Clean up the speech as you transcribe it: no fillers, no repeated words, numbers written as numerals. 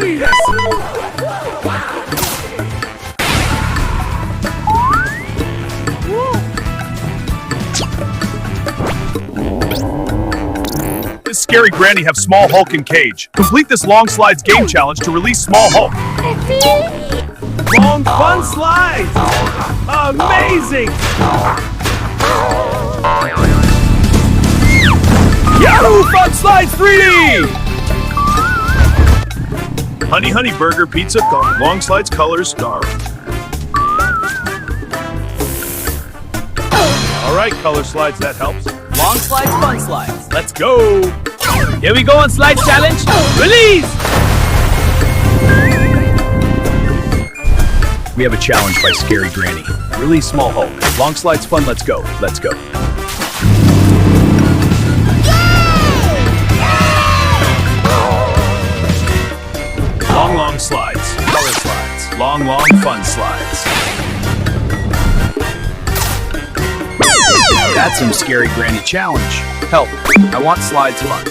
sweetest! Does Scary Granny have Small Hulk in cage? Complete this long slides game challenge to release Small Hulk. Long fun slides! Amazing! Yahoo! Fun Slides 3D! Honey Honey Burger Pizza Long Slides Colors Star. Alright, color slides, that helps. Long slides, fun slides. Let's go! Here we go on slide challenge. Release! We have a challenge by Scary Granny. Release Small Hulk. Long slides fun, let's go. Let's go. Long slides. Color slides. Long fun slides. That's some Scary Granny challenge. Help. I want slides fun.